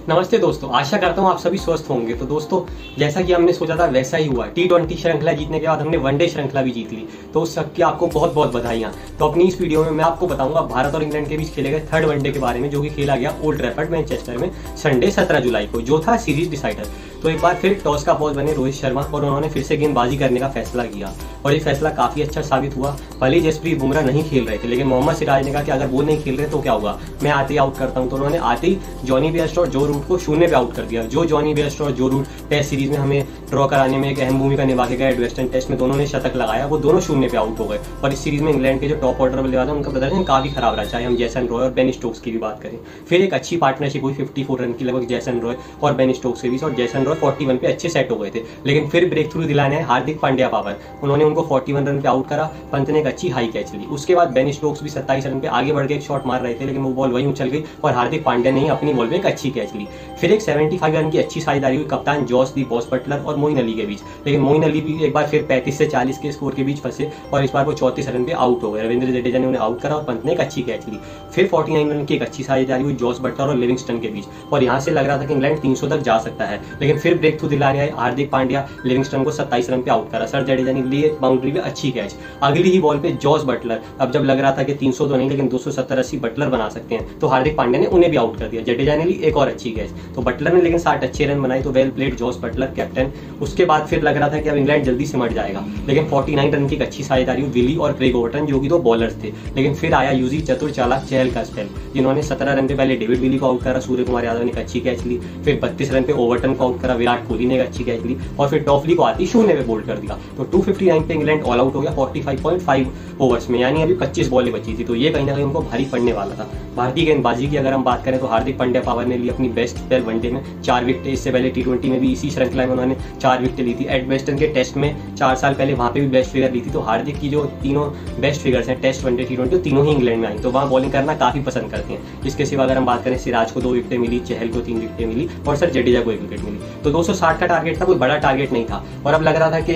नमस्ते दोस्तों, आशा करता हूँ आप सभी स्वस्थ होंगे। तो दोस्तों, जैसा कि हमने सोचा था वैसा ही हुआ। T20 श्रृंखला जीतने के बाद हमने वनडे श्रृंखला भी जीत ली, तो उस सबकी आपको बहुत बहुत बधाइयाँ। तो अपनी इस वीडियो में मैं आपको बताऊंगा भारत और इंग्लैंड के बीच खेले गए थर्ड वनडे के बारे में, जो कि खेला गया ओल्ड ट्रैफर्ड मैनचेस्टर में संडे 17 जुलाई को, जो था सीरीज डिसाइडर। तो एक बार फिर टॉस का बॉस बने रोहित शर्मा और उन्होंने फिर से गेंदबाजी करने का फैसला किया और ये फैसला काफी अच्छा साबित हुआ। भले ही जसप्रीत बुमराह नहीं खेल रहे थे, लेकिन मोहम्मद सिराज ने कहा कि अगर वो नहीं खेल रहे तो क्या होगा, मैं आते ही आउट करता हूं। तो उन्होंने आते ही जॉनी बेयरस्टो और जो रूट को शून्य पे आउट कर दिया। जो जॉनी बेयरस्टो और जो रूट टेस्ट सीरीज में हमें ड्रॉ कराने में एक अहम भूमिका निभा के गए, वेस्टर्न टेस्ट में दोनों ने शतक लगाया, वो दोनों शून्य पे आउट हो गए। और इस सीरीज में इंग्लैंड के जो टॉप ऑर्डर बल्लेबाज हैं उनका प्रदर्शन काफी खराब रहा, चाहे हम जैसन रॉय और बेन स्टोक्स की भी बात करें। फिर एक अच्छी पार्टनरशिप हुई 54 रन की लगभग जैसन रॉय और बेन स्टोक्स के बीच, और जैसन रॉय 41 पे अच्छे सेट हो गए थे। लेकिन फिर ब्रेक थ्रू दिलाने आए हार्दिक पांड्या पावर, उन्होंने उनको 41 रन पे आउट करा। पंत ने एक अच्छी हाई कैच ली। उसके बाद बेन स्टोक्स भी 27 रन पे आगे बढ़ के एक शॉट मार रहे थे, लेकिन वो बॉल वहीं उछल गई और हार्दिक पांड्या ने ही अपनी बॉल पे एक अच्छी कैच ली। फिर एक 75 रन की अच्छी साझेदारी हुई कप्तान जॉस दी बॉस बटलर और मोइन अली के बीच, लेकिन मोइन अली भी एक बार फिर 35 से 40 के स्कोर के बीच फंसे और इस बार वो 34 रन पे आउट हो गए। रविंद्र जडेजा ने उन्हें आउट करा और पंत ने एक अच्छी कैच ली। फिर 49 रन की एक अच्छी साझेदारी हुई जॉस बटलर और लिविंगस्टन के बीच, और यहाँ से लग रहा था कि इंग्लैंड 300 तक जा सकता है, लेकिन फिर ब्रेक थ्रू दिलाने आए हार्दिक पांड्या, लिविंगस्टन को 27 रन पे आउट करा। सर जडेजा ने लिए बाउंड्री पे अच्छी कैच। अगली ही बॉल पे जॉस बटलर, अब जब लग रहा था कि 300 तो नहीं लेकिन 270-80 बटलर बना सकते हैं, तो हार्दिक पांड्या ने उन्हें भी आउट कर दिया। जडेजा ने ली एक और अच्छी कैच, तो बटलर ने लेकिन 60 अच्छे रन बनाए। तो well played Jos Buttler captain. उसके बाद फिर लग रहा था कि अब इंग्लैंड जल्दी सिमट जाएगा, लेकिन 49 रन की एक अच्छी साझेदारी विली और क्रेग ओवर्टन, जो कि दो बॉलर्स थे। लेकिन फिर आया यूजी चतुर चालाक चहल का स्पेल, जिन्होंने 17 रन पे पहले डेविड विली को आउट करा, सूर्य कुमार यादव ने एक अच्छी कैच ली। फिर 32 रन पे ओवर्टन को आउट करा, विराट कोहली ने एक अच्छी कैच ली, और फिर टॉफली को आती शून्य पे बोल्ड कर दिया। तो 259 पे इंग्लैंड ऑल आउट हो गया 45.5 ओवर्स में, यानी अभी 25 बॉलें बची थी। तो ये कहीं ना कहीं उनको भारी पड़ने वाला था। भारतीय गेंदबाजी की अगर हम बात करें तो हार्दिक पांड्या पावर ने ली अपनी बेस्ट स्पेल वनडे में, 4 विकेट। इससे पहले T20 में भी इसी श्रृंखला में उन्होंने 4 विकेट ली थी। एडवेस्टन के टेस्ट में 4 साल पहले वहां पे भी बेस्ट फिगर ली थी। तो हार्दिक की जो तीनों बेस्ट फिगर्स हैं टेस्ट, वनडे, T20, तीनों ही इंग्लैंड में आई, तो वहां बॉलिंग करना काफी पसंद करते हैं। इसके सिवा अगर हम बात करें, सिराज को 2 विकेटें मिली, चहल को 3 विकेटें मिली और सर जडेजा को 1 विकेट मिली। तो 260 का टारगेट था, कोई बड़ा टारगेट नहीं था, और अब लग रहा था कि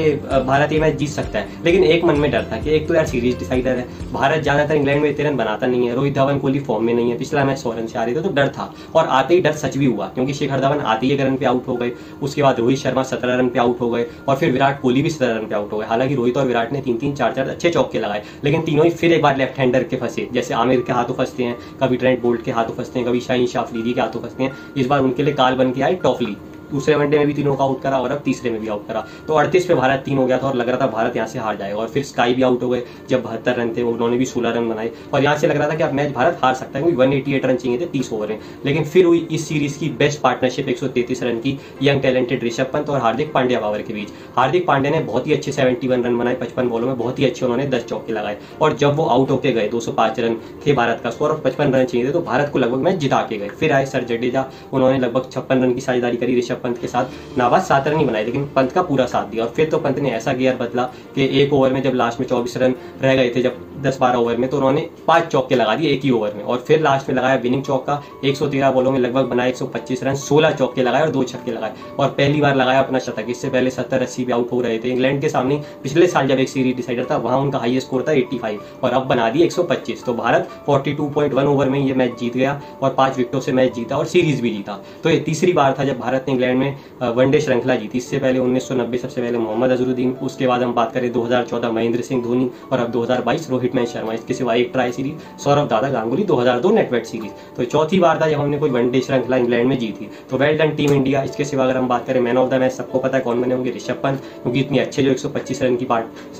भारत ये मैच जीत सकता है। लेकिन एक मन में डर था कि एक तो यार सीरीज डिसाइडर है, भारत ज्यादातर इंग्लैंड में इतने रन बनाता नहीं है, रोहित धवन कोहली फॉर्म में नहीं है, पिछला मैच 100 रन से आ रहे थे, तो डर था। और आते ही डर सच भी हुआ, क्योंकि शिखर धवन आते ही 1 रन पे आउट हो गए। उसके बाद रोहित शर्मा 17 रन पे आउट हो गए, और फिर विराट कोहली भी 17 रन पे आउट हो गए। हालांकि रोहित और विराट ने 3-3, 4-4 अच्छे चौके लगाए, लेकिन तीनों ही फिर एक बार लेफ्ट हैंडर के फंसे। जैसे आमिर के हाथों फंसते हैं, कभी ट्रेंट बोल्ट के हाथों फंसते हैं, कभी शाहीन शाह अफरीदी के हाथों फंसते हैं। इस बार उनके लिए काल बन के आई टॉफली। दूसरे वनडे में भी तीनों का आउट करा और अब तीसरे में भी आउट करा। तो 38 पे भारत 3 हो गया था और लग रहा था भारत यहाँ से हार जाएगा। और फिर स्काई भी आउट हो गए जब 72 रन थे, उन्होंने भी 16 रन बनाए, और यहाँ से लग रहा था कि अब मैच भारत हार सकता है, क्योंकि 188 रन चाहिए थे 30 ओवर में। लेकिन फिर हुई इस सीरीज की बेस्ट पार्टनरशिप 133 रन की यंग टैलेंटेड ऋषभ पंत और हार्दिक पांड्या पावर के बीच। हार्दिक पांड्या ने बहुत ही अच्छे 71 रन बनाए 55 बॉलों में, बहुत ही अच्छे उन्होंने 10 चौके लगाए। और जब वो आउट होके गए, 205 रन थे भारत का स्कोर और 55 रन चाहिए थे, तो भारत को लगभग मैच जिता के गए। फिर आए सर जडेजा, उन्होंने लगभग 56 रन की साझेदारी करी ऋषभ पंत के साथ। नाबाद 7 रन ही बनाए, लेकिन पंत का पूरा साथ दिया। और फिर तो पंत ने ऐसा गियर बदला कि एक ओवर में जब लास्ट में 24 रन रह गए थे, जब 10-12 ओवर में, तो उन्होंने 5 चौके लगा दिए एक ही ओवर में। और फिर लास्ट में लगाया विनिंग चौका, 113 बॉलों में लगभग बनाए 125 रन, 16 चौके लगाए और 2 छक्के लगाए, और पहली बार लगाया अपना शतक। इससे पहले 70-80 पे आउट हो रहे थे इंग्लैंड के सामने। पिछले साल जब एक सीरीज डिसाइडर था, वहां उनका हाईएस्ट स्कोर था 85, और अब बना दिए 125। तो भारत 42.1 ओवर में ये मैच जीत गया और 5 विकेटों से मैच जीता और सीरीज भी जीता। तो ये तीसरी बार था जब भारत ने इंग्लैंड में वनडे श्रृंखला जीती। इससे पहले 1990 सबसे पहले मोहम्मद अजहरुद्दीन, उसके बाद हम बात करें 2014 महेंद्र सिंह धोनी, और अब 2022 रोहित मैच शर्मा। इसके सिवा एक ट्राई सीरीज सौरव दादा गांगुली 2002 नेटवेट सीरीज। तो चौथी बार था जब हमने कोई वनडे श्रृंखला इंग्लैंड में जीती। तो वेल डन टीम इंडिया। इसके सिवा अगर हम बात करें मैन ऑफ द मैच, सबको पता है कौन बने होंगे, ऋषभ पंत, क्योंकि इतने अच्छे जो 125 रन की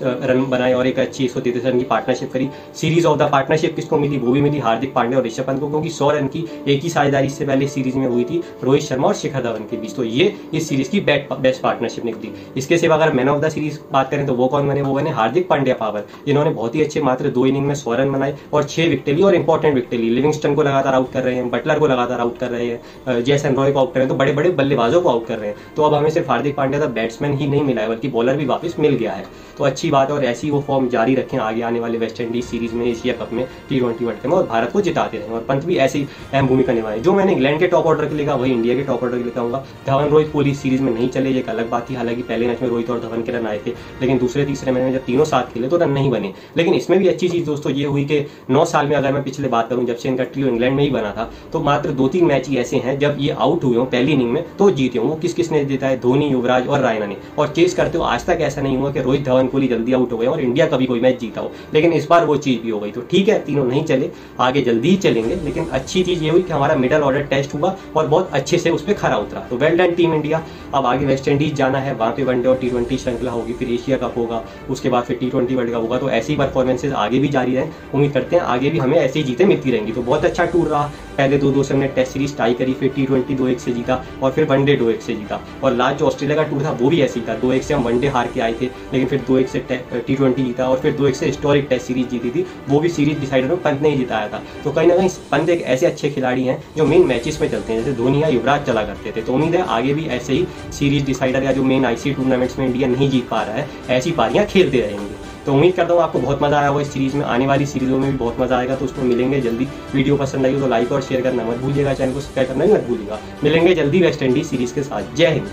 रन बनाए और एक अच्छी 133 रन की पार्टनरशिप करी। सीरीज ऑफ द पार्टनरशिप किसको मिली, वो भी मिली हार्दिक पांड्या और ऋषभ पंत को, क्योंकि 100 रन की एक ही साझेदारी इससे पहले सीरीज में हुई थी रोहित शर्मा और शिखर धवन के बीच। तो ये इस सीरीज की बेस्ट पार्टनरशिप निकली। इसके सिवा अगर मैन ऑफ द सीरीज बात करें तो वो कौन बने, वो बने हार्दिक पांड्या पावर, जिन्होंने बहुत ही अच्छे मात्र 2 इनिंग में 100 रन बनाए और 6 विकेट ली और इंपॉर्टेंट विकेट ली। लिविंगस्टन को लगातार आउट कर रहे हैं, बटलर को लगातार आउट कर रहे हैं, जैसन रॉय को आउट कर रहे हैं, तो बड़े बड़े बल्लेबाजों को आउट कर रहे हैं। तो अब हमें सिर्फ हार्दिक पांड्या का बैट्समैन ही नहीं मिला है, बल्कि बॉलर भी वापस मिल गया है। तो अच्छी बात है, और ऐसी वो फॉर्म जारी रखें आगे आने वाले वेस्ट इंडीज सीरीज में, एशिया कप में, T20 वर्ल्ड कप में, और भारत को जिताते रहें। और पंत भी ऐसी अहम भूमिका निभाए। जो मैंने इंग्लैंड के टॉप ऑर्डर के लिए कहा, वही इंडिया के टॉप ऑर्डर के लिए कहूंगा। धवन रोहित कोहली सीरीज में नहीं चले, एक अलग बात थी। हालांकि पहले मैच में रोहित और धवन के रन आए थे, लेकिन दूसरे तीसरे मैच में जब तीनों साथ खेले तो रन नहीं बने। लेकिन इसमें भी अच्छी चीज दोस्तों ये हुई कि 9 साल में अगर मैं पिछले बात करूं, जब से इनका ट्रियो इंग्लैंड में ही बना था, तो मात्र 2-3 मैच ही ऐसे हैं जब ये आउट हुए हो पहली इनिंग में तो जीते हो। वो किसने जीता है? धोनी, युवराज और रायना ने। और चेस करते हो आज तक ऐसा नहीं हुआ कि रोहित, धवन, कोहली जल्दी आउट हो गए और इंडिया कभी कोई मैच जीता हो। लेकिन इस बार वो चीज भी हो गई। तो ठीक है, तीनों नहीं चले, आगे जल्दी ही चलेंगे। लेकिन अच्छी चीज ये हुई कि हमारा मिडल ऑर्डर टेस्ट हुआ और बहुत अच्छे से उस पर खरा उतरा। तो वेल डन टीम इंडिया। अब आगे वेस्ट इंडीज जाना है, वहां पे वनडे और T20 श्रृंखला होगी, फिर एशिया कप होगा, उसके बाद फिर T20 वर्ल्ड कप होगा। तो ऐसी परफॉर्मेंसेज आगे भी जारी रहें। उम्मीद करते हैं आगे भी हमें ऐसी जीतें मिलती रहेंगी। तो बहुत अच्छा टूर रहा। पहले 2-2 से हमने टेस्ट सीरीज टाई करी, फिर T20 2-1 से जीता और फिर वनडे 2-1 से जीता। और लास्ट जो ऑस्ट्रेलिया का टूर था वो भी ऐसे ही था। 2-1 से हम वनडे हार के आए थे, लेकिन फिर 2-1 से T20 जीता और फिर 2-1 से हिस्टोरिक टेस्ट सीरीज जीती थी। वो भी सीरीज डिसाइडर में पंत ने ही जिताया था। तो कहीं ना कहीं पंत एक ऐसे अच्छे खिलाड़ी हैं जो मेन मैचेस में चलते हैं, जैसे धोनी या युवराज चला करते थे। तो उम्मीद है आगे भी ऐसे ही सीरीज डिसाइडर या जो मेन ICC टूर्नामेंट्स में इंडिया नहीं जीत पा रहा है, ऐसी पारियां खेलते रहेंगे। तो उम्मीद करता हूँ आपको बहुत मजा आया होगा इस सीरीज में। आने वाली सीरीजों में भी बहुत मजा आएगा, तो उसमें मिलेंगे जल्दी। वीडियो पसंद आई हो तो लाइक और शेयर करना मत भूलिएगा, चैनल को सब्सक्राइब करना भी मत भूलिएगा। मिलेंगे जल्दी वेस्ट इंडीज सीरीज के साथ। जय हिंद।